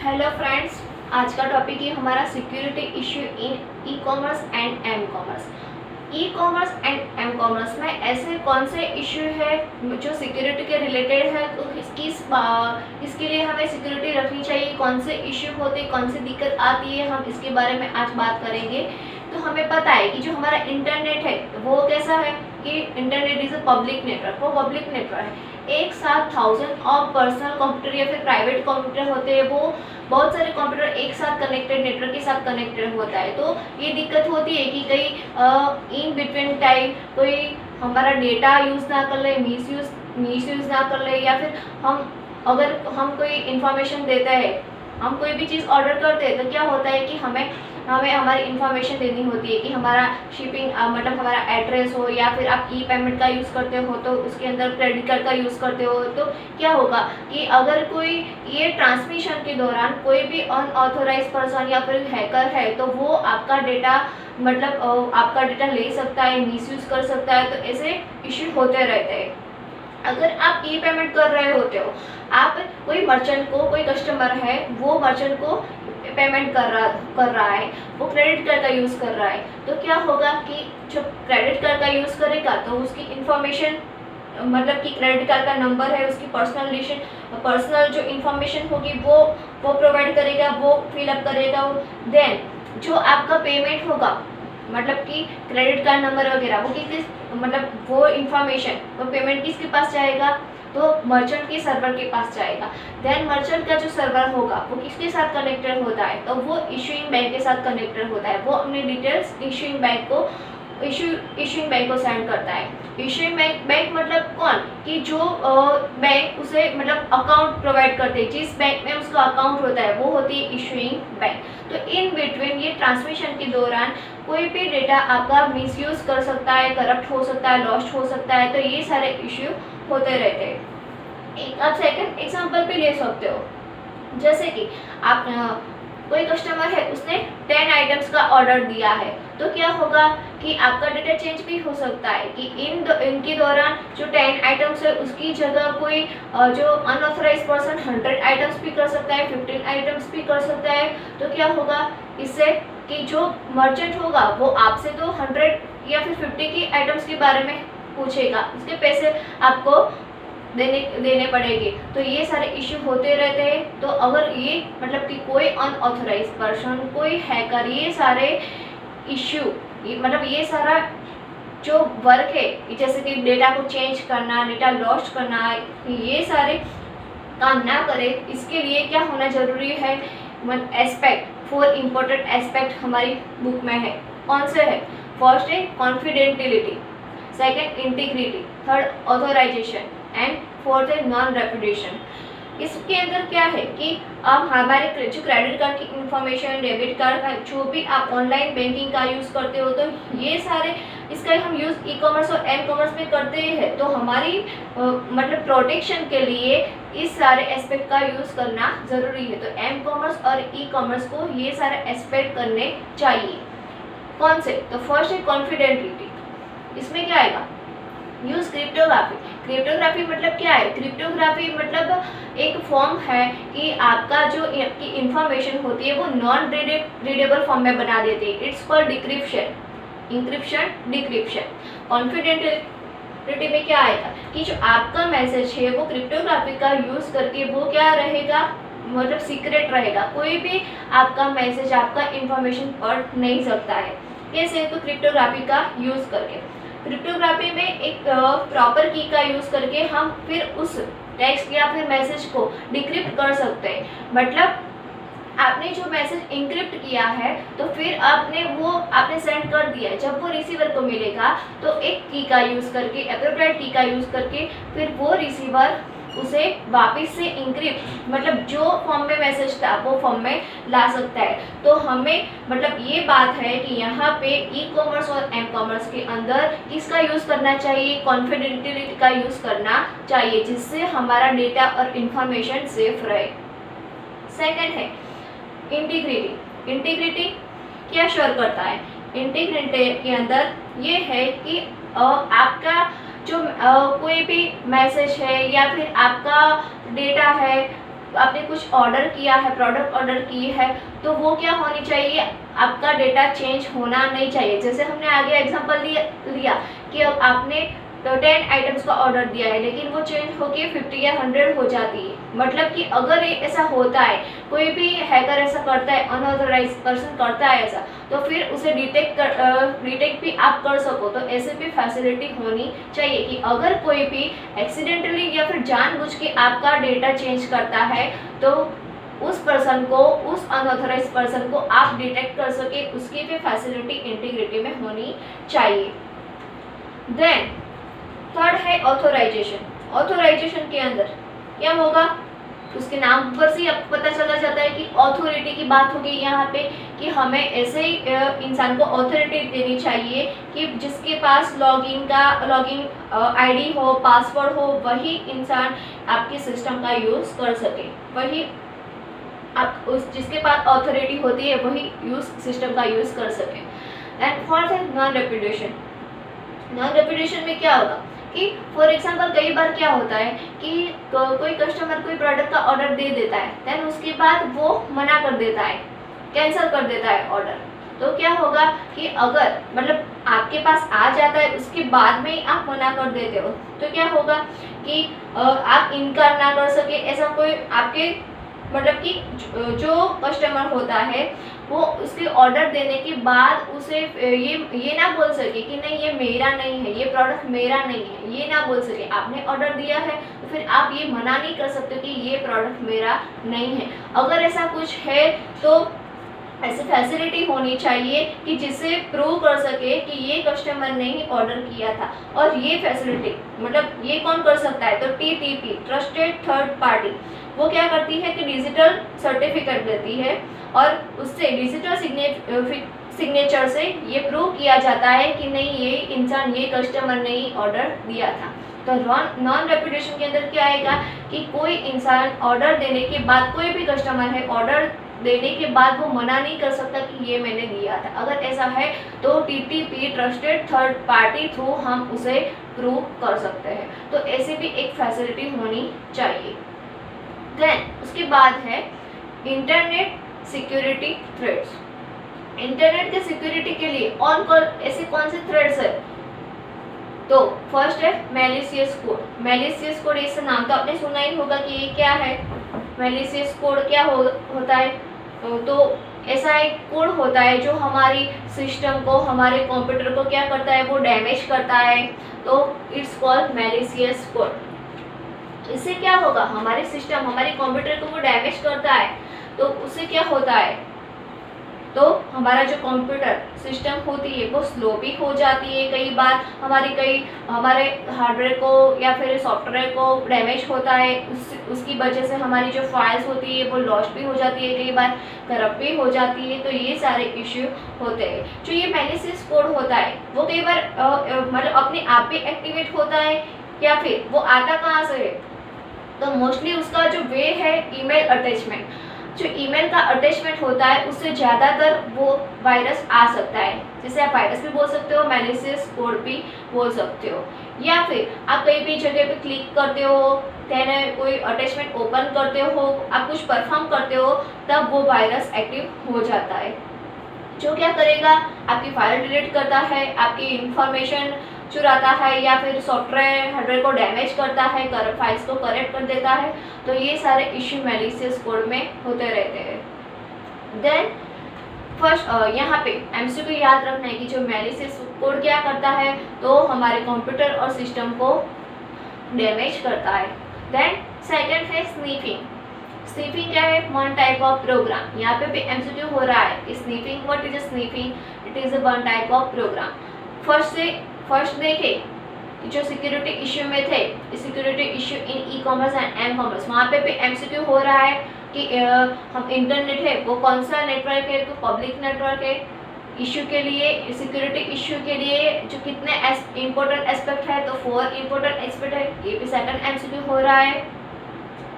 Hello friends, आज का topic है हमारा security issue in e commerce and m commerce. E commerce and m commerce में ऐसे कौन से इश्यू है जो सिक्योरिटी के रिलेटेड है, तो इसके लिए हमें सिक्योरिटी रखनी चाहिए, कौन से इश्यू होते हैं, कौन सी दिक्कत आती है, हम इसके बारे में आज बात करेंगे। तो हमें पता है कि जो हमारा इंटरनेट है वो कैसा है कि internet is a public network. वो पब्लिक नेटवर्क है, एक साथ 1000 और पर्सनल कंप्यूटर या फिर प्राइवेट कंप्यूटर होते हैं, वो बहुत सारे कंप्यूटर एक साथ कनेक्टेड नेटवर्क के साथ कनेक्टेड होता है। तो ये दिक्कत होती है कि कहीं इन बिटवीन टाइम कोई हमारा डेटा यूज़ ना कर ले, मिसयूज़ ना कर ले, या फिर अगर हम कोई इंफॉर्मेशन देते हैं, हम कोई भी चीज़ ऑर्डर करते हैं, तो क्या होता है कि हमें हमारी इन्फॉर्मेशन देनी होती है कि हमारा शिपिंग मतलब हमारा एड्रेस हो, या फिर आप ई पेमेंट का यूज़ करते हो तो उसके अंदर क्रेडिट कार्ड का यूज़ करते हो। तो क्या होगा कि अगर कोई ये ट्रांसमिशन के दौरान कोई भी अनऑथोराइज पर्सन या फिर हैकर है, तो वो आपका डेटा आपका डेटा ले सकता है, मिसयूज़ कर सकता है। तो ऐसे इश्यू होते रहते हैं। अगर आप ई पेमेंट कर रहे होते हो, आप कोई मर्चेंट को, कोई कस्टमर है, वो मर्चेंट को पेमेंट कर रहा है, वो क्रेडिट कार्ड का यूज़ कर रहा है, तो क्या होगा कि जब क्रेडिट कार्ड का यूज़ करेगा तो उसकी इन्फॉर्मेशन मतलब कि क्रेडिट कार्ड का नंबर है, उसकी पर्सनल जो इन्फॉर्मेशन होगी वो प्रोवाइड करेगा, वो फिलअप करेगा। देन जो आपका पेमेंट होगा, मतलब कि क्रेडिट कार्ड नंबर वगैरह, वो इन्फॉर्मेशन, वो पेमेंट किसके पास जाएगा, तो मर्चेंट के सर्वर के पास जाएगा। देन मर्चेंट का जो सर्वर होगा वो किसके साथ कनेक्टेड होता है, तो वो इशूइंग बैंक के साथ कनेक्टेड होता है। वो अपने डिटेल्स इशूइंग बैंक को सेंड करता है। इशूइंग बैंक मतलब कौन, कि जो बैंक उसे अकाउंट प्रोवाइड करते हैं, जिस बैंक में उसका अकाउंट होता है वो होती है इशूइंग बैंक। तो इन बिटवीन ये ट्रांसमिशन के दौरान कोई भी डेटा आपका मिसयूज़ कर सकता है, करप्ट हो सकता है, लॉस्ट हो सकता है। तो ये सारे इश्यू होते रहते हैं। आप सेकंड एग्जांपल भी ले सकते हो, जैसे कि आप कोई कस्टमर है, उसने 10 आइटम्स का ऑर्डर दिया है, तो क्या होगा कि आपका डेटा चेंज भी हो सकता है कि इनके दौरान जो 10 आइटम्स है उसकी जगह कोई जो अनऑथराइज पर्सन 100 आइटम्स भी कर सकता है, 15 आइटम्स भी कर सकता है। तो क्या होगा इससे कि जो मर्चेंट होगा वो आपसे तो 100 या फिर 50 की आइटम्स के बारे में पूछेगा, उसके पैसे आपको देने पड़ेंगे। तो ये सारे इश्यू होते रहते हैं। तो अगर ये कि कोई अनऑथराइज पर्सन, कोई हैकर, ये सारे इश्यू ये सारा जो वर्क है, जैसे कि डेटा को चेंज करना, डेटा लॉस्ट करना, ये सारे काम ना करे, इसके लिए क्या होना जरूरी है, एस्पेक्ट 4 इम्पोर्टेंट एस्पेक्ट हमारी बुक में है। कौन से है? फर्स्ट है confidentiality, second integrity, third authorisation and fourth है नॉन रेपुटेशन। इसके अंदर क्या है कि अब हमारे जो क्रेडिट कार्ड की इंफॉर्मेशन, डेबिट कार्ड का, जो भी आप ऑनलाइन बैंकिंग का यूज़ करते हो, तो ये सारे इसका हम यूज़ ई कॉमर्स और एम कॉमर्स में करते हैं। तो हमारी प्रोटेक्शन के लिए इस सारे एस्पेक्ट का यूज़ करना ज़रूरी है। तो एम कॉमर्स और ई कॉमर्स को ये सारे एस्पेक्ट करने चाहिए। कौन से? तो फर्स्ट है कॉन्फिडेंटिलिटी। इसमें क्या आएगा? Use cryptography. क्रिप्टोग्राफी मतलब क्या है? क्रिप्टोग्राफी एक फॉर्म है कि आपका जो आपकी इंफॉर्मेशन होती है वो नॉन रीडेबल फॉर्म में बना देते हैं। It's called decryption, encryption, decryption. Confidentiality में क्या आएगा कि जो आपका मैसेज है वो क्रिप्टोग्राफी का यूज़ करके वो क्या रहेगा, सीक्रेट रहेगा। कोई भी आपका मैसेज, आपका इंफॉर्मेशन पढ़ नहीं सकता है। कैसे? तो क्रिप्टोग्राफी का यूज़ करके। क्रिप्टोग्राफी में एक प्रॉपर की का यूज़ करके हम फिर उस टेक्स्ट या फिर मैसेज को डिक्रिप्ट कर सकते हैं। आपने जो मैसेज इंक्रिप्ट किया है तो फिर आपने सेंड कर दिया है, जब वो रिसीवर को मिलेगा तो एक की का यूज़ करके, एप्रोप्रिएट की का यूज़ करके, फिर वो रिसीवर उसे वापस से इंक्रिप्ट जो फॉर्म में मैसेज था वो फॉर्म में ला सकता है। तो हमें ये बात है कि यहाँ पे ई कॉमर्स और एम कॉमर्स के अंदर किसका यूज़ करना चाहिए? कॉन्फिडेंटिलिटी का यूज़ करना चाहिए, जिससे हमारा डेटा और इंफॉर्मेशन सेफ रहे। सेकंड है इंटीग्रिटी। इंटीग्रिटी क्या श्योर करता है? इंटीग्रिटी के अंदर ये है कि आपका जो कोई भी मैसेज है या फिर आपका डेटा है, आपने कुछ ऑर्डर किया है, प्रोडक्ट ऑर्डर की है, तो वो क्या होनी चाहिए, आपका डेटा चेंज होना नहीं चाहिए। जैसे हमने आगे एग्जांपल लिया कि अब आपने तो 10 आइटम्स का ऑर्डर दिया है, लेकिन वो चेंज होके 50 या 100 हो जाती है। मतलब कि अगर ये ऐसा होता है, कोई भी हैकर ऐसा करता है, अनऑथराइज पर्सन करता है ऐसा, तो फिर उसे डिटेक्ट भी आप कर सको। तो ऐसे भी फैसिलिटी होनी चाहिए कि अगर कोई भी एक्सीडेंटली या फिर जानबूझ के आपका डेटा चेंज करता है, तो उस पर्सन को, उस अनऑथराइज पर्सन को आप डिटेक्ट कर सके, उसकी भी फैसिलिटी इंटीग्रिटी में होनी चाहिए। देन थर्ड है ऑथोराइजेशन। ऑथोराइजेशन के अंदर क्या होगा, उसके नाम पर से आपको पता चला जाता है कि ऑथोरिटी की बात होगी यहाँ पे, कि हमें ऐसे ही इंसान को ऑथोरिटी देनी चाहिए कि जिसके पास लॉगिन आईडी हो, पासवर्ड हो, वही इंसान आपके सिस्टम का यूज़ कर सके। वही आप जिसके पास ऑथोरिटी होती है वही सिस्टम का यूज़ कर सके। एंड फोर्थ है नॉन रेपुटेशन। नॉन रेपुटेशन में क्या होगा कि फॉर एग्जांपल कई बार क्या होता है कि कोई कस्टमर कोई प्रोडक्ट का ऑर्डर दे देता है, देन उसके बाद वो मना कर देता है, कैंसिल कर देता है ऑर्डर। तो क्या होगा कि अगर मतलब आपके पास आ जाता है, उसके बाद में आप मना कर देते हो, तो क्या होगा कि आप इनकार ना कर सके, ऐसा कोई आपके मतलब कि जो कस्टमर होता है वो उसके ऑर्डर देने के बाद उसे ये ना बोल सके कि नहीं ये मेरा नहीं है, ये प्रोडक्ट मेरा नहीं है, ये ना बोल सके। आपने ऑर्डर दिया है तो फिर आप ये मना नहीं कर सकते कि ये प्रोडक्ट मेरा नहीं है। अगर ऐसा कुछ है तो ऐसी फैसिलिटी होनी चाहिए कि जिससे प्रूव कर सके कि ये कस्टमर ने ही ऑर्डर किया था। और ये फैसिलिटी मतलब ये कौन कर सकता है, तो TTP ट्रस्टेड थर्ड पार्टी, वो क्या करती है कि डिजिटल सर्टिफिकेट देती है और उससे डिजिटल सिग्नेचर से ये प्रूव किया जाता है कि नहीं ये इंसान, ये कस्टमर ने ही ऑर्डर दिया था। तो नॉन रेपुटेशन के अंदर क्या आएगा कि कोई इंसान ऑर्डर देने के बाद, कोई भी कस्टमर है ऑर्डर देने के बाद वो मना नहीं कर सकता कि ये मैंने दिया था। अगर ऐसा है तो TTP trusted third party through हम उसे प्रूव कर सकते हैं। तो ऐसे भी एक फैसिलिटी होनी चाहिए। देन उसके बाद है इंटरनेट सिक्योरिटी थ्रेड्स। इंटरनेट के सिक्योरिटी के लिए ऐसे कौन से थ्रेड्स है, तो फर्स्ट है मैलिशियस कोड। मैलिशियस कोड, इसका नाम तो आपने सुना ही होगा कि ये क्या है। मैलिशियस कोड क्या होता है, तो ऐसा एक कोड होता है जो हमारी सिस्टम को, हमारे कंप्यूटर को क्या करता है, वो डैमेज करता है। तो इट्स कॉल्ड मैलिशियस कोड। इससे क्या होगा, हमारे सिस्टम, हमारे कंप्यूटर को वो डैमेज करता है, तो उससे क्या होता है, तो हमारा जो कंप्यूटर सिस्टम होती है वो स्लो भी हो जाती है। कई बार हमारे हार्डवेयर को या फिर सॉफ्टवेयर को डैमेज होता है, उसकी वजह से हमारी जो फाइल्स होती है वो लॉस्ट भी हो जाती है, कई बार करप्ट भी हो जाती है। तो ये सारे इश्यू होते हैं। जो ये मैलिशियस कोड होता है वो कई बार मतलब अपने आप भी एक्टिवेट होता है या फिर वो आता कहाँ से है, तो मोस्टली उसका जो वे है ईमेल अटैचमेंट। जो ईमेल का अटैचमेंट होता है उससे ज़्यादातर वो वायरस आ सकता है। जैसे आप वायरस भी बोल सकते हो, मैलिशियस कोड भी बोल सकते हो। या फिर आप कहीं भी जगह पे क्लिक करते हो, देन कोई अटैचमेंट ओपन करते हो, आप कुछ परफॉर्म करते हो, तब वो वायरस एक्टिव हो जाता है, जो क्या करेगा, आपकी फाइल डिलीट करता है, आपकी इंफॉर्मेशन चुराता है या फिर सॉफ्टवेयर हार्डवेयर को डैमेज करता है, करप्ट फाइल्स को करेक्ट कर देता है। तो ये सारे इश्यू मैलिशियस कोड में होते रहते हैं। देन फर्स्ट यहाँ पे MCQ याद रखना है कि जो मैलिशियस कोड क्या करता है, तो हमारे कंप्यूटर और सिस्टम को डैमेज करता है। देन सेकंड है स्नीफिंग। स्नीफिंग क्या है, वन टाइप ऑफ प्रोग्राम। यहाँ पे भी MCQ हो रहा है। Sniffing, what is sniffing, it is one type of program. First देखें जो सिक्योरिटी इश्यू में थे, security issue in e-commerce and m-commerce, वहाँ पे भी MCQ हो रहा है कि हम इंटरनेट है वो कौन सा नेटवर्क है, तो पब्लिक नेटवर्क है। इश्यू के लिए, सिक्योरिटी इश्यू के लिए जो कितने इम्पोर्टेंट एस्पेक्ट है, तो 4 इम्पोर्टेंट एस्पेक्ट है। ये भी सेकंड MCQ हो रहा है।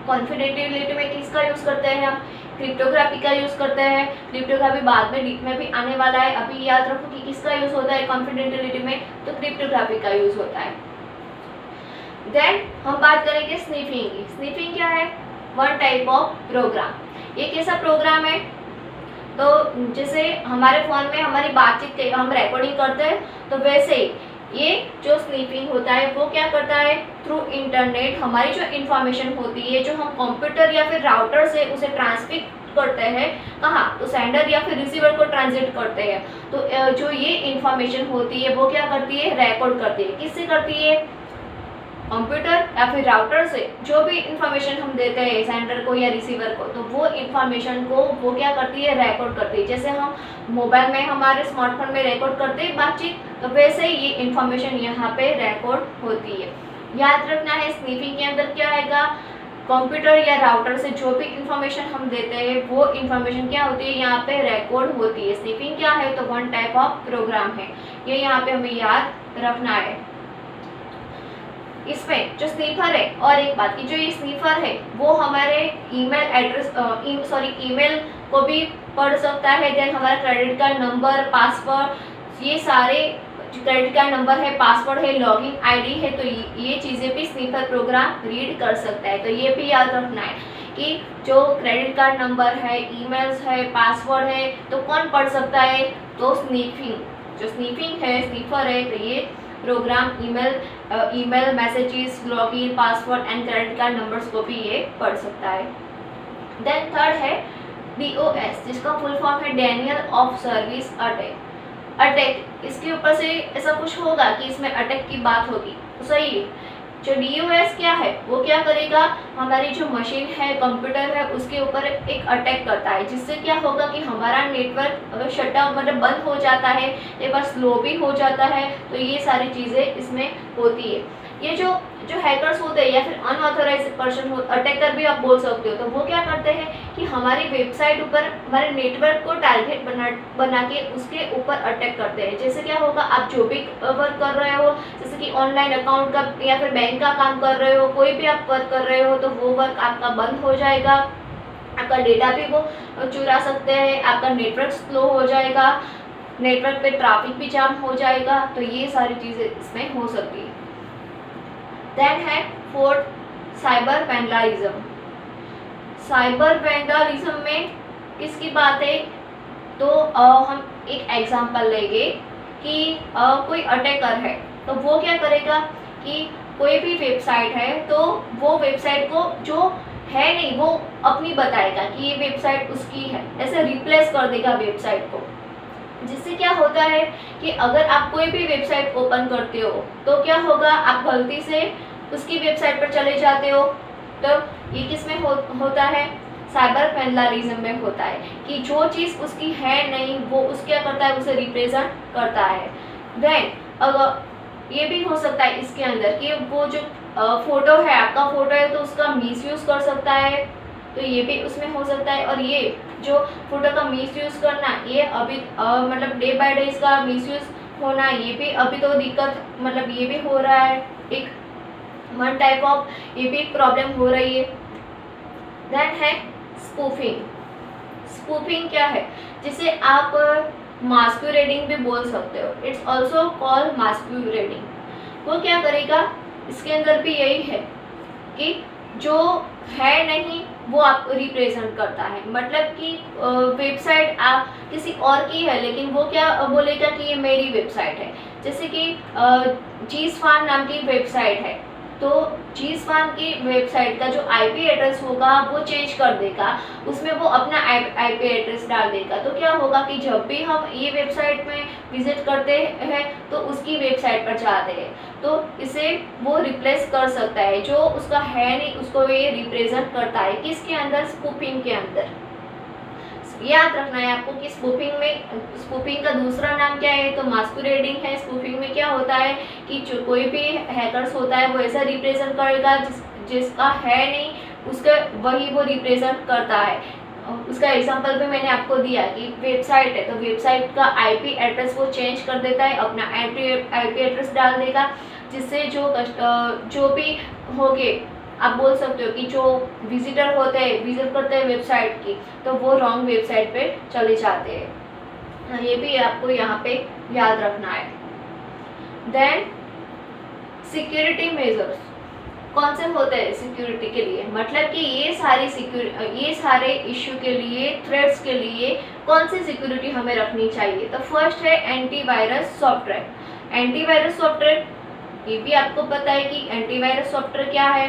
कॉन्फिडेंशियलिटी में किसका यूज़ करते हैं हम, क्रिप्टोग्राफी का यूज़ करते हैं। क्रिप्टोग्राफी बाद में डीप में भी आने वाला है, अभी याद रखो कि किसका यूज़ होता है कॉन्फिडेंशियलिटी में, तो क्रिप्टोग्राफी का यूज़ होता है। देन हम बात करेंगे स्नीफिंग की। स्नीफिंग क्या है, वन टाइप ऑफ प्रोग्राम। ये कैसा प्रोग्राम है? तो जैसे हमारे फ़ोन में हमारी बातचीत के हम रिकॉर्डिंग करते हैं, तो वैसे ही ये जो स्नीफिंग होता है वो क्या करता है, थ्रू इंटरनेट हमारी जो इन्फॉर्मेशन होती है, जो हम कंप्यूटर या फिर राउटर से उसे ट्रांसमिट करते हैं, कहाँ, तो सेंडर या फिर रिसीवर को ट्रांसमिट करते हैं, तो जो ये इन्फॉर्मेशन होती है वो क्या करती है, रिकॉर्ड करती है। किससे करती है? कंप्यूटर या फिर राउटर से जो भी इंफॉर्मेशन हम देते हैं सेंडर को या रिसीवर को, तो वो इंफॉर्मेशन को वो क्या करती है, रिकॉर्ड करती है। जैसे हम मोबाइल में हमारे स्मार्टफोन में रिकॉर्ड करते हैं बातचीत, तो वैसे ही ये इंफॉर्मेशन यहाँ पे रिकॉर्ड होती है। याद रखना है स्नीफिंग के अंदर क्या आएगा, कंप्यूटर या राउटर से जो भी इंफॉर्मेशन हम देते हैं वो इंफॉर्मेशन क्या होती है, यहाँ पे रिकॉर्ड होती है। स्नीफिंग क्या है, तो वन टाइप ऑफ प्रोग्राम है, ये यहाँ पे हमें याद रखना है। इसमें जो स्नीफर है, और एक बात की, जो ये स्नीफर है वो हमारे ईमेल एड्रेस ईमेल को भी पढ़ सकता है, देन हमारा क्रेडिट कार्ड नंबर, पासवर्ड, ये सारे क्रेडिट कार्ड नंबर है, पासवर्ड है, लॉगिन आईडी है, तो ये चीज़ें भी स्नीफर प्रोग्राम रीड कर सकता है। तो ये भी याद रखना है कि जो क्रेडिट कार्ड नंबर है, ईमेल्स है, पासवर्ड है, तो कौन पढ़ सकता है, तो जो स्नीफिंग है, स्नीफर है, तो ये program email messages, login, password and credit card numbers को भी ये पढ़ सकता है। देन थर्ड है DOS, जिसका फुल फॉर्म है डेनियल ऑफ सर्विस अटैक। इसके ऊपर से ऐसा कुछ होगा कि इसमें अटैक की बात होगी, तो सही है। जो DOS क्या है, वो क्या करेगा, हमारी जो मशीन है, कंप्यूटर है, उसके ऊपर एक अटैक करता है, जिससे क्या होगा कि हमारा नेटवर्क अगर शटडाउन मतलब बंद हो जाता है, एक बार स्लो भी हो जाता है, तो ये सारी चीज़ें इसमें होती है। ये जो हैकर्स होते हैं या फिर अनऑथराइज पर्सन अटैकर भी आप बोल सकते हो, तो वो क्या करते हैं कि हमारी वेबसाइट ऊपर हमारे नेटवर्क को टारगेट बना के उसके ऊपर अटैक करते हैं। जैसे क्या होगा, आप जो भी वर्क कर रहे हो, जैसे कि ऑनलाइन अकाउंट का या फिर बैंक का काम कर रहे हो, कोई भी आप वर्क कर रहे हो, तो वो वर्क आपका बंद हो जाएगा, आपका डेटा भी वो चुरा सकते हैं, आपका नेटवर्क स्लो हो जाएगा, नेटवर्क पे ट्रैफिक भी जाम हो जाएगा, तो ये सारी चीज़ें इसमें हो सकती है। देन है fourth, cyber vandalism. Cyber vandalism में किसकी बात है, तो हम एक एग्जांपल लेंगे कि कोई अटैकर है, तो वो क्या करेगा कि कोई भी वेबसाइट है, तो वो वेबसाइट को जो है नहीं वो अपनी बताएगा कि ये वेबसाइट उसकी है, ऐसे रिप्लेस कर देगा वेबसाइट को। जिससे क्या होता है कि अगर आप कोई भी वेबसाइट ओपन करते हो, तो क्या होगा, आप गलती से उसकी वेबसाइट पर चले जाते हो, तो ये किस में होता है, साइबर वैंडलिज्म में होता है कि जो चीज़ उसकी है नहीं वो उस क्या करता है, उसे रिप्रेजेंट करता है। देन अगर ये भी हो सकता है इसके अंदर कि वो जो फोटो है, आपका फोटो है, तो उसका मिसयूज़ कर सकता है, तो ये भी उसमें हो सकता है। और ये जो फोटो का मिसयूज़ करना, ये अभी मतलब डे बाय डे इसका मिसयूज़ होना, ये भी अभी तो दिक्कत मतलब ये भी हो रहा है, एक वन टाइप ऑफ ये भी प्रॉब्लम हो रही है। देन है स्पूफिंग। स्पूफिंग क्या है, जिसे आप मास्कुरेडिंग भी बोल सकते हो, इट्स ऑल्सो कॉल्ड मास्कुरेडिंग। वो क्या करेगा, इसके अंदर भी यही है कि जो है नहीं वो आपको रिप्रेजेंट करता है, मतलब कि वेबसाइट आप किसी और की है, लेकिन वो क्या बोलेगा कि ये मेरी वेबसाइट है। जैसे कि जीस्फान नाम की वेबसाइट है, तो जीस्फान की वेबसाइट का जो IP एड्रेस होगा वो चेंज कर देगा, उसमें वो अपना IP एड्रेस डाल देगा। तो क्या होगा कि जब भी हम ये वेबसाइट में विजिट करते हैं तो उसकी वेबसाइट पर जाते हैं, तो इसे वो रिप्लेस कर सकता है, जो उसका है नहीं उसको ये रिप्रेजेंट करता है। किसके अंदर, स्पूफिंग के अंदर। याद रखना है आपको कि स्पूफिंग का दूसरा नाम क्या है, तो मास्कुरेडिंग है। स्पूफिंग में क्या होता है कि जो कोई भी हैकर्स होता है वो ऐसा रिप्रेजेंट करेगा जिसका है नहीं उसका वही वो रिप्रेजेंट करता है। उसका एग्जांपल भी मैंने आपको दिया कि वेबसाइट है, तो वेबसाइट का IP एड्रेस वो चेंज कर देता है, अपना IP एड्रेस डाल देगा, जिससे जो भी होगे आप बोल सकते हो कि जो विजिटर होते हैं, विजिट करते हैं वेबसाइट की, तो वो रॉन्ग वेबसाइट पे चले जाते हैं। ये भी आपको यहाँ पे याद रखना है। Then security measures. कौन से होते हैं सिक्योरिटी के लिए, मतलब कि ये सारे इश्यू के लिए, थ्रेड्स के लिए कौन सी सिक्योरिटी हमें रखनी चाहिए। तो फर्स्ट है एंटीवायरस सॉफ्टवेयर। एंटीवायरस सॉफ्टवेयर, ये भी आपको पता है कि एंटीवायरस सॉफ्टवेयर क्या है।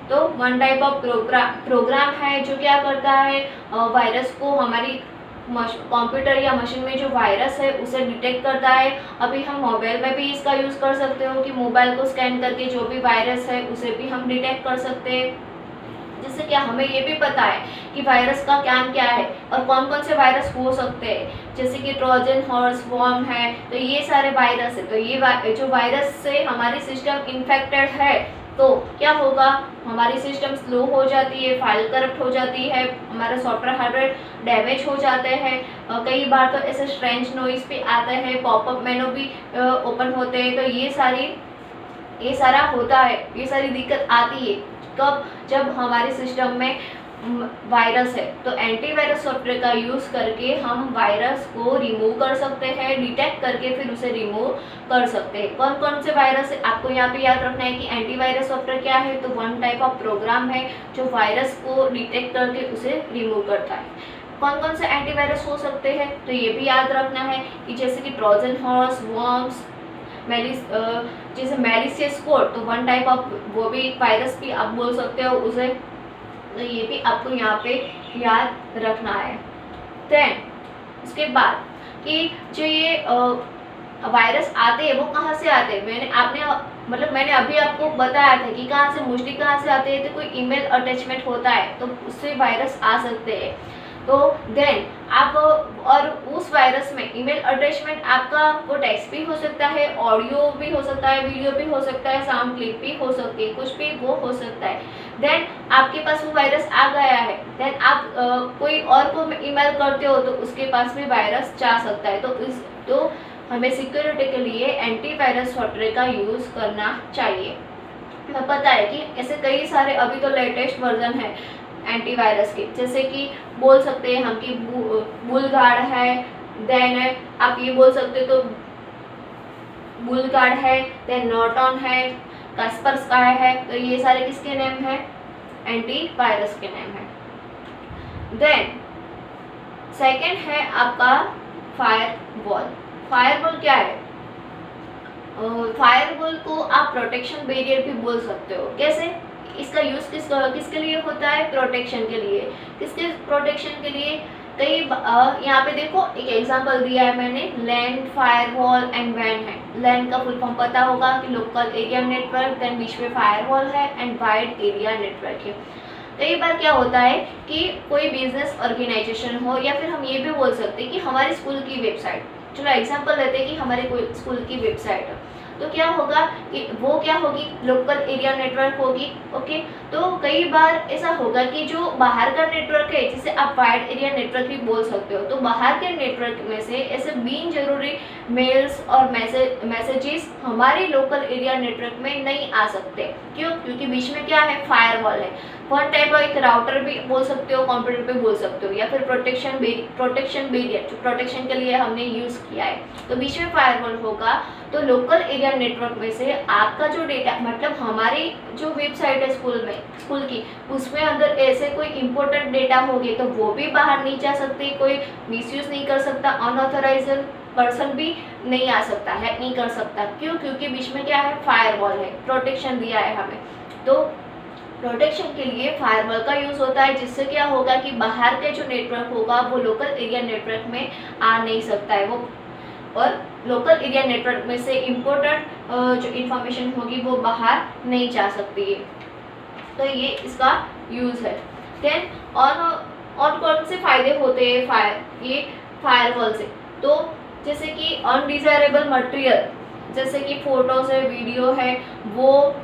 तो वन टाइप ऑफ प्रोग्राम है जो क्या करता है, वायरस को, हमारी कंप्यूटर या मशीन में जो वायरस है उसे डिटेक्ट करता है। अभी हम मोबाइल में भी इसका यूज़ कर सकते हो कि मोबाइल को स्कैन करके जो भी वायरस है उसे भी हम डिटेक्ट कर सकते हैं। जिससे क्या हमें ये भी पता है कि वायरस का काम क्या है और कौन कौन से वायरस हो सकते हैं, जैसे कि ट्रोजन हॉर्स, वॉर्म है, तो ये सारे वायरस है। तो ये जो वायरस से हमारी सिस्टम इन्फेक्टेड है तो क्या होगा, हमारी सिस्टम स्लो हो जाती है, फाइल करप्ट हो जाती है, हमारा सॉफ्टवेयर हार्डवेयर डैमेज हो जाते हैं। कई बार तो ऐसे स्ट्रेंज नॉइस भी आते हैं, पॉपअप मेनू भी ओपन होते हैं। तो ये सारा होता है, ये सारी दिक्कत आती है कब, जब हमारे सिस्टम में वायरस है। तो एंटीवायरस सॉफ्टवेयर का यूज़ करके हम वायरस को रिमूव कर सकते हैं, डिटेक्ट करके फिर उसे रिमूव कर सकते हैं। कौन कौन से वायरस है आपको यहाँ पे याद रखना है कि एंटीवायरस सॉफ्टवेयर क्या है। तो वन टाइप ऑफ प्रोग्राम है जो वायरस को डिटेक्ट करके उसे रिमूव करता है। कौन कौन से एंटीवायरस हो सकते हैं, तो ये भी याद रखना है कि जैसे कि ट्रोजन हॉर्स, वर्म्स, जैसे मैलिशियस कोड, तो वन टाइप ऑफ वो भी वायरस भी आप बोल सकते हो उसे। तो ये भी आपको यहाँ पे याद रखना है। देन उसके बाद कि जो ये वायरस आते हैं वो कहाँ से आते हैं, मैंने अभी आपको बताया था कि कहाँ से, मोस्टली कहाँ से आते हैं। तो कोई ईमेल अटैचमेंट होता है तो उससे वायरस आ सकते हैं। तो देन आप, और उस वायरस में ईमेल अटैचमेंट आपका वो टेक्स्ट भी हो सकता है, ऑडियो भी हो सकता है, वीडियो भी हो सकता है, साउंड क्लिप भी हो सकती है, कुछ भी वो हो सकता है। देन आपके पास वो वायरस आ गया है, देन आप कोई और को ईमेल करते हो तो उसके पास भी वायरस जा सकता है। तो हमें सिक्योरिटी के लिए एंटीवायरस सॉफ्टवेयर का यूज़ करना चाहिए। हमें पता है कि ऐसे कई सारे अभी तो लेटेस्ट वर्जन है एंटीवायरस के, जैसे कि बोल सकते हैं हम कि बुलगार्ड है, देन आप ये बोल सकते हो तो बुलगार्ड है, देन नॉर्टन है, कास्परस्काय है। तो ये सारे किसके नेम है, एंटीवायरस के नेम है। देन सेकंड है आपका फायरवॉल। फायरवॉल क्या है, फायरवॉल को आप प्रोटेक्शन बैरियर भी बोल सकते हो। कैसे, इसका यूज़ किसके लिए होता है, प्रोटेक्शन के लिए। किसके प्रोटेक्शन के लिए, कई यहाँ पे देखो एक एग्जांपल दिया है मैंने, लैंड, फायरवॉल एंड वैन है। लैंड का फुल फॉर्म पता होगा कि लोकल एरिया नेटवर्क, देन बीच में फायरवॉल है एंड वाइड एरिया नेटवर्क है। कई बार क्या होता है कि कोई बिजनेस ऑर्गेनाइजेशन हो, या फिर हम ये भी बोल सकते हैं कि हमारे स्कूल की वेबसाइट, चलो एग्जांपल लेते हैं कि हमारे कोई स्कूल की वेबसाइट है, तो क्या होगा कि वो क्या होगी, लोकल एरिया नेटवर्क होगी। ओके, तो कई बार ऐसा होगा कि जो बाहर का नेटवर्क है, जिसे आप वाइड एरिया नेटवर्क भी बोल सकते हो, तो बाहर के नेटवर्क में से ऐसे बिन जरूरी मेल्स और मैसेजेस हमारे लोकल एरिया नेटवर्क में नहीं आ सकते। क्यों, क्योंकि बीच में क्या है, फायरवॉल है। वन टाइप का एक राउटर भी बोल सकते हो, कंप्यूटर पे बोल सकते हो, या फिर प्रोटेक्शन बैरियर जो प्रोटेक्शन के लिए हमने यूज़ किया है। तो बीच में फायरवॉल होगा, तो लोकल एरिया नेटवर्क में से आपका जो डेटा, मतलब हमारी जो वेबसाइट है स्कूल की, उसमें अंदर ऐसे कोई इम्पोर्टेंट डेटा होगी तो वो भी बाहर नहीं जा सकते, कोई मिसयूज़ नहीं कर सकता, अनऑथराइज्ड पर्सन भी नहीं आ सकता, हैक नहीं कर सकता। क्यों, क्योंकि बीच में क्या है, फायरवॉल है, प्रोटेक्शन दिया है हमें। तो प्रोटेक्शन के लिए फायरवॉल का यूज़ होता है, जिससे क्या होगा कि बाहर के जो नेटवर्क होगा वो लोकल एरिया नेटवर्क में आ नहीं सकता है, वो और लोकल एरिया नेटवर्क में से इम्पोर्टेंट जो इन्फॉर्मेशन होगी वो बाहर नहीं जा सकती है। तो ये इसका यूज़ है। देन और कौन से फ़ायदे होते हैं फायरवॉल से, तो जैसे कि अनडिजायरेबल मटेरियल, जैसे कि फोटोज है, वीडियो है, वो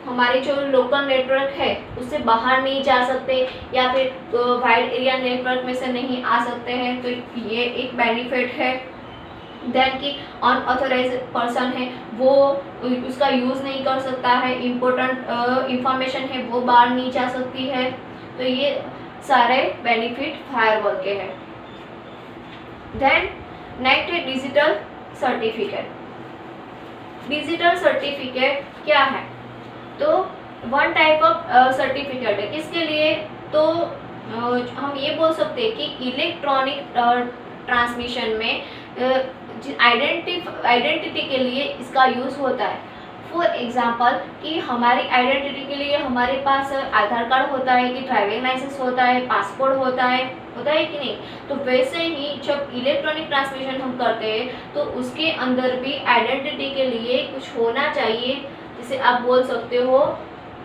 हमारे जो लोकल नेटवर्क है उससे बाहर नहीं जा सकते, या फिर वाइड एरिया नेटवर्क में से नहीं आ सकते हैं। तो ये एक बेनिफिट है। देन कि अनऑथराइज्ड पर्सन है वो उसका यूज़ नहीं कर सकता है, इम्पोर्टेंट इंफॉर्मेशन है वो बाहर नहीं जा सकती है। तो ये सारे बेनिफिट फायरवॉल के हैं। देन नेक्स्ट है डिजिटल सर्टिफिकेट। डिजिटल सर्टिफिकेट क्या है, तो वन टाइप ऑफ सर्टिफिकेट है। किसके लिए? तो हम ये बोल सकते हैं कि इलेक्ट्रॉनिक ट्रांसमिशन में आइडेंटिटी के लिए इसका यूज़ होता है। फॉर एग्जाम्पल कि हमारी आइडेंटिटी के लिए हमारे पास आधार कार्ड होता है, कि ड्राइविंग लाइसेंस होता है, पासपोर्ट होता है कि नहीं? तो वैसे ही जब इलेक्ट्रॉनिक ट्रांसमिशन हम करते हैं तो उसके अंदर भी आइडेंटिटी के लिए कुछ होना चाहिए, जिसे आप बोल सकते हो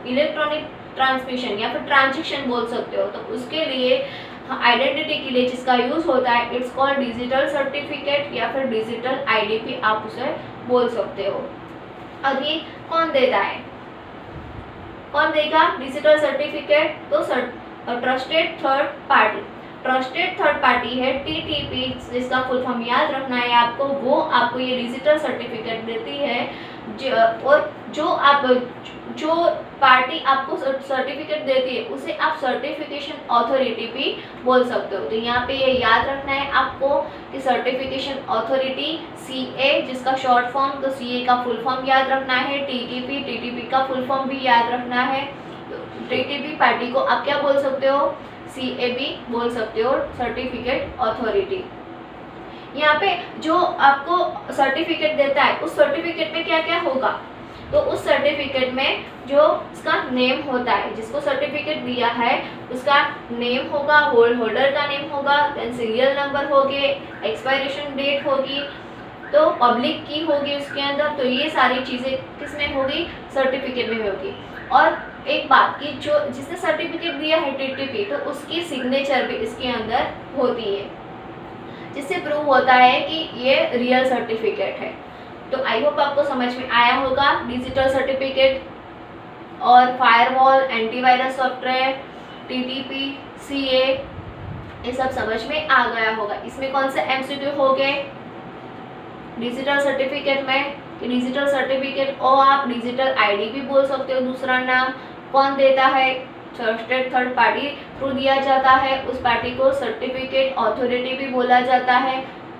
इलेक्ट्रॉनिक ट्रांसमिशन या फिर ट्रांजेक्शन बोल सकते हो। तो उसके लिए आइडेंटिटी के लिए जिसका यूज़ होता है इट्स कॉल्ड डिजिटल सर्टिफिकेट या फिर डिजिटल आईडी आप उसे बोल सकते हो। अब ये कौन देता है? कौन देगा डिजिटल सर्टिफिकेट? तो trusted third party. Trusted third party है टीटीपी, जिसका फुल फॉर्म याद रखना है आपको। वो आपको ये डिजिटल सर्टिफिकेट देती है, और जो पार्टी आपको सर्टिफिकेट देती है उसे आप सर्टिफिकेशन अथॉरिटी भी बोल सकते हो। तो यहाँ पे ये याद रखना है आपको कि सर्टिफिकेशन अथॉरिटी सीए, जिसका शॉर्ट फॉर्म, तो सीए का फुल फॉर्म याद रखना है। टीटीपी का फुल फॉर्म भी याद रखना है। टीटीपी पार्टी को आप क्या बोल सकते हो? सीए भी बोल सकते हो, सर्टिफिकेट अथॉरिटी। यहाँ पे जो आपको सर्टिफिकेट देता है उस सर्टिफिकेट में क्या क्या होगा? तो उस सर्टिफिकेट में जो उसका नेम होता है, जिसको सर्टिफिकेट दिया है उसका नेम होगा, होल्डर का नेम होगा, देन सीरियल नंबर होंगे, एक्सपायरेशन डेट होगी, तो पब्लिक की होगी उसके अंदर। तो ये सारी चीज़ें किसमें होगी? सर्टिफिकेट में होगी। और एक बात कि जो जिसने सर्टिफिकेट दिया है टीटीपी, तो उसकी सिग्नेचर भी इसके अंदर होती है, जिससे प्रूव होता है कि ये रियल सर्टिफिकेट है। तो आई होप आपको समझ में आया होगा डिजिटल सर्टिफिकेट और firewall, antivirus software, TTP, CA, ये सब समझ में आ गया होगा। इसमें कौन से एमसीक्यू हो गए डिजिटल सर्टिफिकेट में? कि डिजिटल सर्टिफिकेट और आप डिजिटल आईडी भी बोल सकते हो, दूसरा नाम। कौन देता है? ट्रस्टेड थर्ड पार्टी थ्रू दिया जाता है, उस पार्टी को सर्टिफिकेट अथॉरिटी भी बोला जाता है।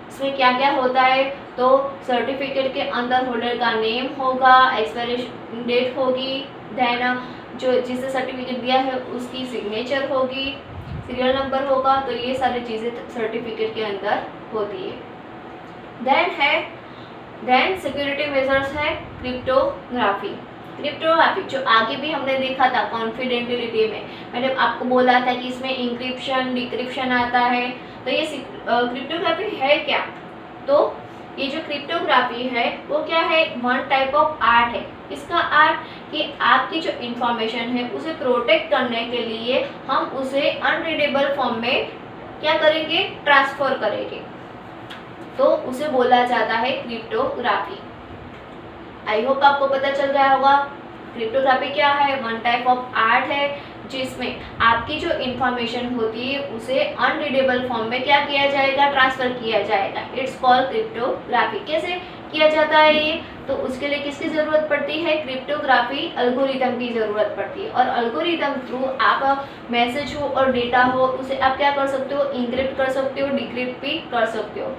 इसमें क्या क्या होता है? तो सर्टिफिकेट के अंदर होल्डर का नेम होगा, एक्सपायरेशन डेट होगी, देन जो जिसने सर्टिफिकेट दिया है उसकी सिग्नेचर होगी, सीरियल नंबर होगा। तो ये सारी चीज़ें सर्टिफिकेट के अंदर होती है। देन सिक्योरिटी मेजर्स है क्रिप्टोग्राफी। जो आगे भी हमने देखा था कॉन्फिडेंटियलिटी में, मैंने आपको बोला था कि इसमें इंक्रिप्शन, डिक्रिप्शन आता है। तो ये क्रिप्टोग्राफी है क्या? तो ये जो क्रिप्टोग्राफी है वो क्या है? वन टाइप ऑफ आर्ट है। इसका आर्ट कि आपकी जो इंफॉर्मेशन है उसे प्रोटेक्ट करने के लिए हम उसे अनरीडेबल फॉर्म में क्या करेंगे? ट्रांसफर करेंगे, तो उसे बोला जाता है क्रिप्टोग्राफी। आई होप आपको पता चल गया होगा क्रिप्टोग्राफी क्या है। वन टाइप ऑफ आर्ट है जिसमें आपकी जो इंफॉर्मेशन होती है उसे अनरीडेबल फॉर्म में क्या किया जाएगा? ट्रांसफर किया जाएगा। It's called cryptography. कैसे किया जाता है ये? तो उसके लिए किसकी ज़रूरत पड़ती है? क्रिप्टोग्राफी एल्गोरिथम की ज़रूरत पड़ती है। और एल्गोरिथम थ्रू आप मैसेज हो और डेटा हो उसे आप क्या कर सकते हो? इंक्रिप्ट कर सकते हो, डिक्रिप्ट भी कर सकते हो।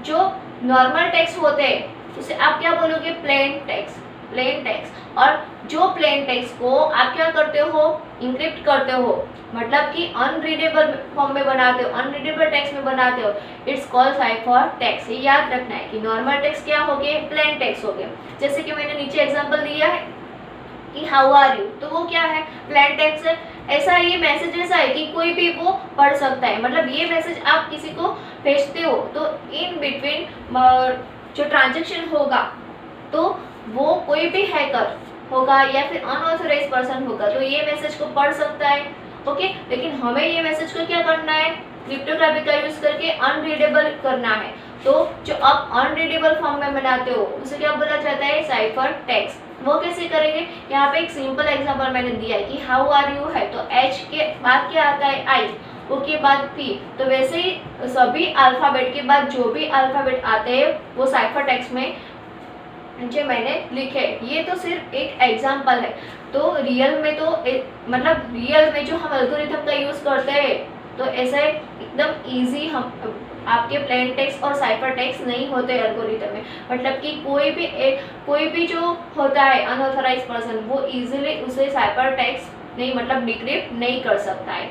जो नॉर्मल टेक्स्ट होते हैं उसे आप क्या बोलोगे? Plane text. और जो प्लेन टेक्स्ट को आप क्या करते हो? इंक्रिप्ट करते हो, मतलब कि अनरीडेबल फॉर्म में बनाते हो, अनरीडेबल टेक्स्ट में बनाते हो। It's called cipher text. ये याद रखना है कि नॉर्मल टेक्स्ट क्या हो गए? प्लेन टेक्स्ट हो गए। जैसे कि मैंने नीचे एग्जांपल दिया है कि हाउ आर यू, तो वो क्या है? प्लेन टेक्स्ट है। ऐसा ये मैसेज ऐसा है कि कोई भी वो पढ़ सकता है, मतलब ये मैसेज आप किसी को भेजते हो तो इन बिटवीन जो ट्रांजैक्शन होगा तो वो कोई भी हैकर होगा या फिर अनऑथोराइज पर्सन होगा तो ये मैसेज को पढ़ सकता है। ओके, लेकिन हमें ये मैसेज को क्या करना है? क्रिप्टोग्राफी का यूज करके अनरीडेबल करना है। तो जो आप अनरीडेबल फॉर्म में बनाते हो उसे क्या बोला जाता है? Cipher text. वो कैसे करेंगे? यहाँ पे एक सिंपल एग्जांपल मैंने दिया है कि हाउ आर यू है, तो एच के बाद क्या आता है? आई, ओ के बाद पी। तो वैसे ही सभी अल्फ़ाबेट के बाद जो भी अल्फ़ाबेट आते हैं वो साइफर टेक्स्ट में जो मैंने लिखे। ये तो सिर्फ एक एग्जांपल है। तो रियल में तो रियल में जो हम एल्गोरिथम का यूज़ करते हैं तो ऐसा एकदम ईजी हम आपके प्लेन टेक्स्ट और साइफर टेक्स्ट नहीं होते एल्गोरिथम में। मतलब कि कोई भी जो होता है अनऑथराइज पर्सन वो इजीली उसे साइफर टेक्स्ट नहीं मतलब डिक्रिप्ट नहीं कर सकता है।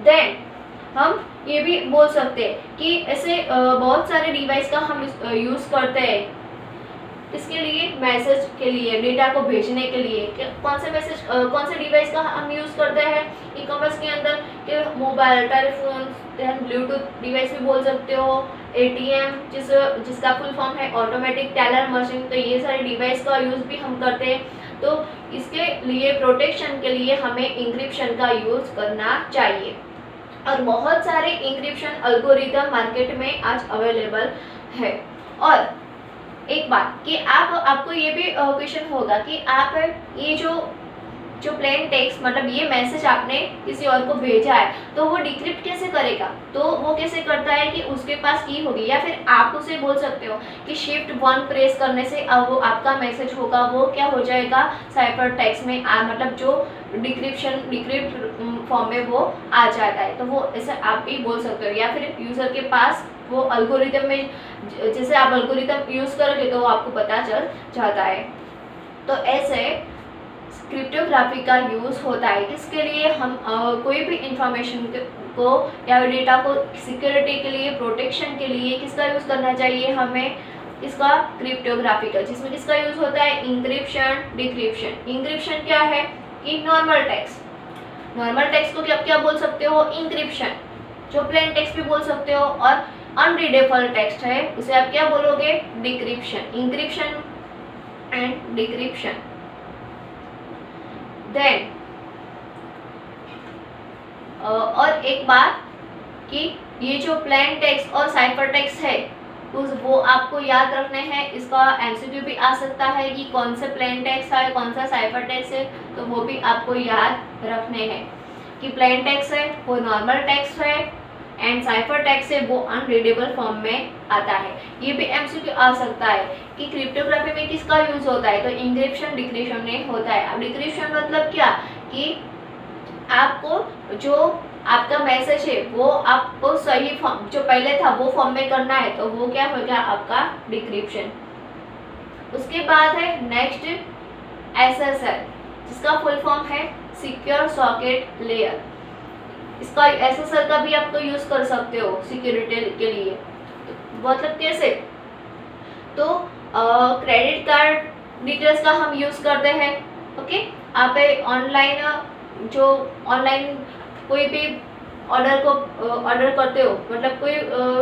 देन हम ये भी बोल सकते हैं कि ऐसे बहुत सारे डिवाइस का हम यूज़ करते हैं इसके लिए, मैसेज के लिए, डेटा को भेजने के लिए। कौन से डिवाइस का हम यूज़ करते हैं ई कॉमर्स के अंदर? कि मोबाइल, टेलीफोन, ब्लूटूथ डिवाइस भी बोल सकते हो, ATM जिसका फुल फॉर्म है ऑटोमेटिक टेलर मशीन। तो ये सारे डिवाइस का यूज़ भी हम करते हैं। तो इसके लिए प्रोटेक्शन के लिए हमें इंक्रिप्शन का यूज़ करना चाहिए। और बहुत सारे इंक्रिप्शन एल्गोरिथम मार्केट में आज अवेलेबल है। और एक बात कि आपको ये भी क्वेश्चन होगा कि आप ये जो प्लेन टेक्स्ट मतलब ये मैसेज आपने किसी और को भेजा है तो वो डिक्रिप्ट कैसे करेगा? तो वो कैसे करता है कि उसके पास की होगी, या फिर आप उसे बोल सकते हो कि शिफ्ट 1 प्रेस करने से अब वो आपका मैसेज होगा वो क्या हो जाएगा साइफर टेक्स्ट में मतलब जो डिक्रिप्ट फॉर्म में वो आ जाता है। तो वो ऐसे आप भी बोल सकते हो। या फिर यूज़र के पास वो अल्गोरिथम में जैसे आप अल्गोरिथम यूज़ करोगे तो वो आपको पता चल जाता है। तो ऐसे क्रिप्टोग्राफी का यूज़ होता है। किसके लिए? हम कोई भी इंफॉर्मेशन को या डेटा को सिक्योरिटी के लिए, प्रोटेक्शन के लिए किसका यूज़ करना चाहिए हमें? इसका क्रिप्टोग्राफी का, जिसमें किसका यूज़ होता है? Encryption, decryption. इंक्रिप्शन क्या है कि नॉर्मल टेक्स्ट को क्या बोल सकते हो? इंक्रिप्शन। जो प्लेन टेक्स्ट भी बोल सकते हो। और अनरीडेबल टेक्स्ट है उसे आप क्या बोलोगे? Decryption. Encryption and decryption. Then और एक बात कि ये जो प्लेन टेक्स्ट और साइफर टेक्स्ट है वो आपको याद रखने हैं। इसका MCQ भी आ सकता है कि कौन सा प्लेन टेक्स्ट है कौन सा साइफर टेक्स्ट है, तो वो भी आपको याद रखने हैं कि प्लेन टेक्स्ट है वो नॉर्मल टेक्स्ट है एंड साइफर टेक्स्ट है वो अनरीडेबल फॉर्म में आता है। ये भी MCQ आ सकता है कि क्रिप्टोग्राफी में किसका यूज होता है? तो इंक्रिप्शन डिक्रिप्शन में होता है। अब डिक्रिप्शन मतलब क्या कि आपको जो आपका मैसेज है वो आपको सही फॉर्म जो पहले था वो फॉर्म में करना है, तो वो क्या होगा? आपका डिक्रिप्शन। उसके बाद है नेक्स्ट SSL, जिसका फुल फॉर्म है सिक्योर सॉकेट लेयर। इसका SSL का भी आप तो यूज़ कर सकते हो सिक्योरिटी के लिए। मतलब कैसे? तो क्रेडिट कार्ड डिटेल्स का हम यूज़ करते हैं। ओके, आप ऑनलाइन कोई भी ऑर्डर करते हो, मतलब कोई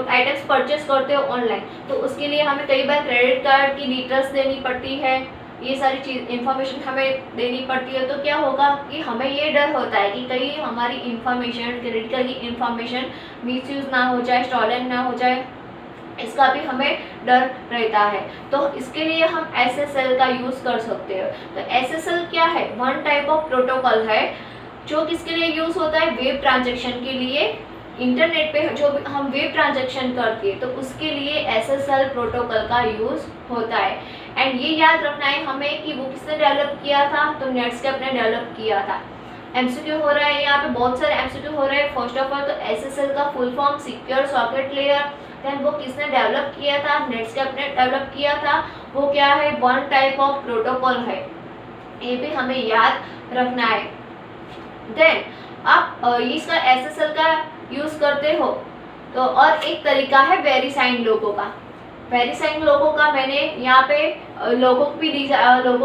आइटम्स परचेस करते हो ऑनलाइन, तो उसके लिए हमें कई बार क्रेडिट कार्ड की डिटेल्स देनी पड़ती है, ये सारी चीज़ इन्फॉर्मेशन हमें देनी पड़ती है। तो क्या होगा कि हमें ये डर होता है कि कहीं हमारी इन्फॉर्मेशन, क्रेडिट कार्ड की इन्फॉर्मेशन मिसयूज़ ना हो जाए, स्टॉलन ना हो जाए, इसका भी हमें डर रहता है। तो इसके लिए हम SSL का यूज़ कर सकते हो। तो SSL क्या है? वन टाइप ऑफ प्रोटोकॉल है जो किसके लिए यूज़ होता है? वेब ट्रांजैक्शन के लिए। इंटरनेट पे जो हम वेब ट्रांजैक्शन करते हैं तो उसके लिए SSL प्रोटोकॉल का यूज़ होता है। एंड ये याद रखना है हमें कि वो किसने डेवलप किया था? तो नेटस्केप ने डेवलप किया था। MCQ हो रहा है यहाँ पे, बहुत सारे MCQ हो रहे हैं। फर्स्ट ऑफ ऑल तो SSL का full form secure socket layer, then वो किसने डेवलप किया था? नेटस्केप ने डेवलप किया था। वो क्या है? वन टाइप ऑफ प्रोटोकॉल है, ये भी हमें याद रखना है। देन आप इसका SSL का यूज़ करते हो तो और एक तरीका है वेरीसाइन लोगो का। वेरीसाइन लोगो का मैंने यहाँ पे लोगो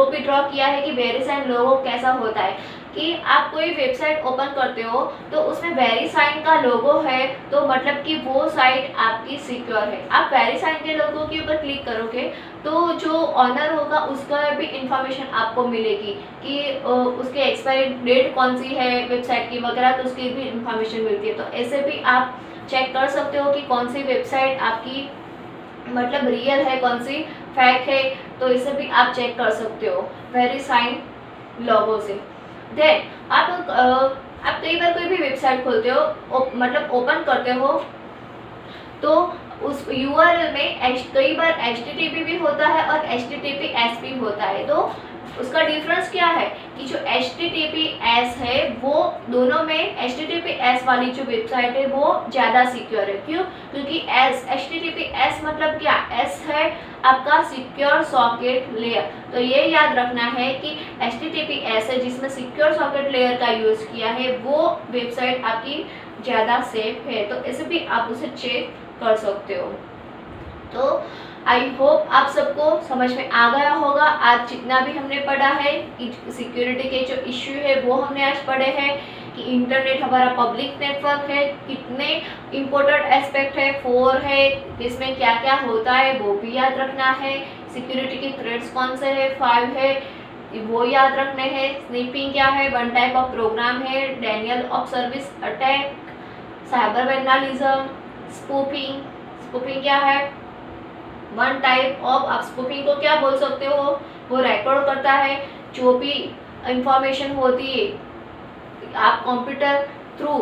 भी ड्रॉ किया है कि वेरीसाइन लोगो कैसा होता है कि आप कोई वेबसाइट ओपन करते हो तो उसमें वेरीसाइन का लोगो है तो मतलब कि वो साइट आपकी सिक्योर है। आप वेरीसाइन के लोगो के ऊपर क्लिक करोगे तो जो ऑनर होगा उसका भी इंफॉर्मेशन आपको मिलेगी कि उसके एक्सपायरी डेट कौन सी है वेबसाइट की वगैरह, तो उसकी भी इंफॉर्मेशन मिलती है। तो ऐसे भी आप चेक कर सकते हो कि कौन सी वेबसाइट आपकी मतलब रियल है, कौन सी फेक है, तो इसे भी आप चेक कर सकते हो वेरीसाइन लोगो से। देन आप कई बार कोई भी वेबसाइट खोलते हो मतलब ओपन करते हो तो उस URL में कई बार HTTP भी होता है और HTTPS भी होता है। तो उसका डिफरेंस क्या है कि जो HTTPS है वो दोनों में HTTPS वाली जो वेबसाइट है वो ज़्यादा सिक्योर है। क्यों? क्योंकि HTTPS मतलब क्या, S है आपका सिक्योर सॉकेट लेयर। तो ये याद रखना है कि HTTPS है जिसमें सिक्योर सॉकेट लेयर का यूज़ किया है, वो वेबसाइट आपकी ज़्यादा सेफ है। तो ऐसे भी आप उसे चेक कर सकते हो। तो आई होप आप सबको समझ में आ गया होगा। आज जितना भी हमने पढ़ा है कि सिक्योरिटी के जो इश्यू है वो हमने आज पढ़े हैं कि इंटरनेट हमारा पब्लिक नेटवर्क है, कितने इम्पोर्टेंट एस्पेक्ट है, 4 है, इसमें क्या क्या होता है वो भी याद रखना है। सिक्योरिटी के थ्रेड्स कौन से है, 5 है, वो याद रखने हैं। स्नीपिंग क्या है, 1 टाइप ऑफ प्रोग्राम है। Denial of service attack, cyber vandalism, spoofing क्या है, 1 टाइप ऑफ, आप स्पूफिंग को क्या बोल सकते हो, वो रिकॉर्ड करता है जो भी इंफॉर्मेशन होती है आप कंप्यूटर थ्रू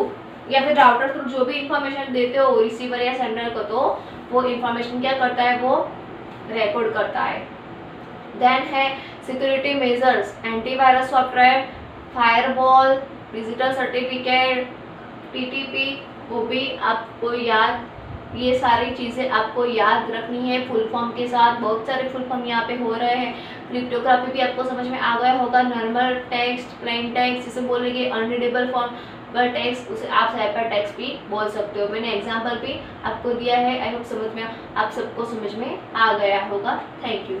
या फिर राउटर थ्रू जो भी इंफॉर्मेशन देते हो रिसीवर या सेंडर को, तो वो इंफॉर्मेशन क्या करता है, वो रिकॉर्ड करता है। देन है security measures, antivirus software, firewall, digital certificate, TTP, वो भी आपको याद, ये सारी चीज़ें आपको याद रखनी है फुल फॉर्म के साथ। बहुत सारे फुल फॉर्म यहाँ पे हो रहे हैं। क्रिप्टोग्राफी भी आपको समझ में आ गया होगा। नॉर्मल टेक्स्ट, प्लेन टेक्स्ट, जिसे बोलेंगे अनरीडेबल फॉर्म टेक्स्ट, उसे आप साइपर टेक्स्ट भी बोल सकते हो। मैंने एग्जाम्पल भी आपको दिया है। आई होप समझ में, आप सबको समझ में आ गया होगा। Thank you.